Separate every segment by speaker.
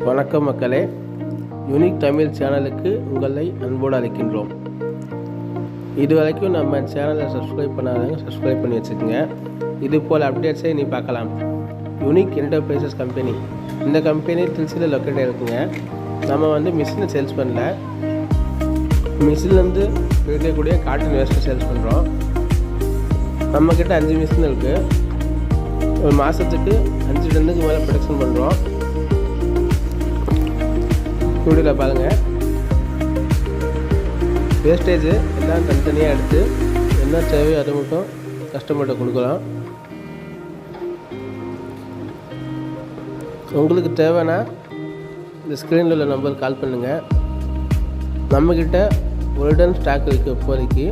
Speaker 1: வணக்கம் மக்களே, யூனிக் தமிழ் சேனலுக்கு உங்களை அன்போடு அழைக்கின்றோம். இதுவரைக்கும் நம்ம சேனலை சப்ஸ்கிரைப் பண்ணாதவங்க சப்ஸ்கிரைப் பண்ணி வச்சுக்கோங்க. இது போல் அப்டேட்ஸை நீ பார்க்கலாம். யூனிக் என்டர்பிரைசஸ் கம்பெனி, இந்த கம்பெனி திருச்சியில் லொக்கேட் இருக்குங்க. நம்ம மிஷினை சேல்ஸ் பண்ணல, மிஷின்லேருந்து கிடைக்கக்கூடிய காட்டன் வேஸ்ட்டை சேல்ஸ் பண்ணுறோம். நம்மக்கிட்ட 5 மிஷின் இருக்குது. ஒரு மாதத்துக்கு 5 டன்னுக்கு மேலே ப்ரொடக்ஷன் பண்ணுறோம். வீடியோவில் பாருங்கள். வேஸ்டேஜ் எல்லாம் தனித்தனியாக எடுத்து என்ன தேவையோ அதை மட்டும் கஸ்டமர்கிட்ட கொடுக்கலாம். உங்களுக்கு தேவைன்னா இந்த ஸ்க்ரீனில் உள்ள நம்பருக்கு கால் பண்ணுங்கள். நம்மக்கிட்ட ஒரு டன் ஸ்டாக் இருக்குது. இப்போதைக்கு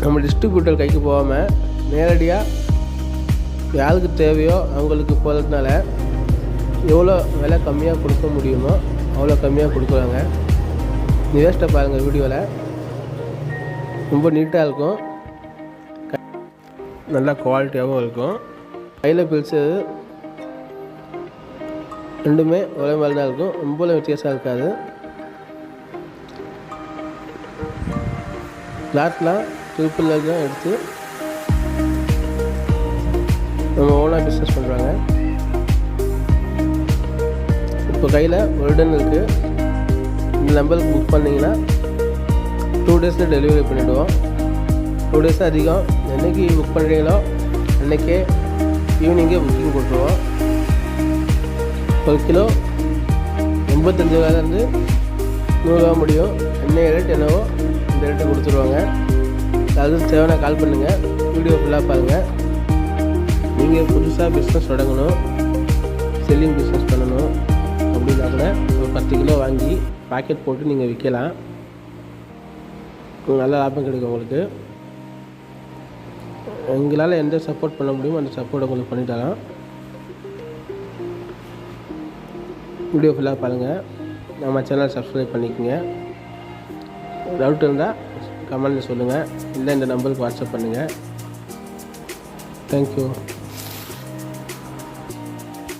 Speaker 1: நம்ம டிஸ்ட்ரிபியூட்டர் கைக்கு போகாமல் நேரடியாக யாருக்கு தேவையோ அவங்களுக்கு போகிறதுனால எவ்வளோ விலை கம்மியாக கொடுக்க முடியுமோ அவ்வளோ கம்மியாக கொடுக்குறாங்க. நீ வேஸ்ட்டை பாருங்கள். வீடியோவில் ரொம்ப நீட்டாக இருக்கும், நல்லா குவாலிட்டியாகவும் இருக்கும். கையில் பிரித்து ரெண்டுமே ஒரே மாதிரி தான் இருக்கும், ரொம்ப வித்தியாசம் இருக்காது. கிளாத்லாம் ட்ரிப்பில் தான் எடுத்து நம்ம ஓனாக பிஸ்னஸ் பண்ணுறாங்க. இப்போ கையில் ஒரு டன் இருக்குது. இந்த நம்பருக்கு புக் பண்ணிங்கன்னா 2 டேஸில் டெலிவரி பண்ணிவிடுவோம். 2 டேஸ் அதிகம். என்றைக்கு புக் பண்ணுறீங்களோ அன்றைக்கே ஈவினிங்கே புக்கிங் கொடுத்துருவோம். 1 கிலோ 85 ரூபாயிலேருந்து 100 ரூபா முடியும். என்ன ரேட் என்னவோ இந்த ரேட்டை கொடுத்துருவாங்க. அது தேவைன்னா கால் பண்ணுங்கள். வீடியோ ஃபுல்லாக பாருங்கள். நீங்கள் புதுசாக பிஸ்னஸ் தொடங்கணும், செல்லிங் பிஸ்னஸ் பண்ணணும் அப்படின்னா கூட ஒரு 10 கிலோ வாங்கி பாக்கெட் போட்டு நீங்கள் விற்கலாம். நல்ல லாபம் கிடைக்கும் உங்களுக்கு. எங்களால் எந்த சப்போர்ட் பண்ண முடியுமோ அந்த சப்போர்ட் உங்களுக்கு பண்ணித்தரோம். வீடியோ ஃபுல்லாக பாருங்கள். நம்ம சேனல் சப்ஸ்கிரைப் பண்ணிக்கோங்க. டவுட் இருந்தால் கமெண்ட்டில் சொல்லுங்கள், இல்லை இந்த நம்பருக்கு வாட்ஸ்அப் பண்ணுங்கள். தேங்க்யூ.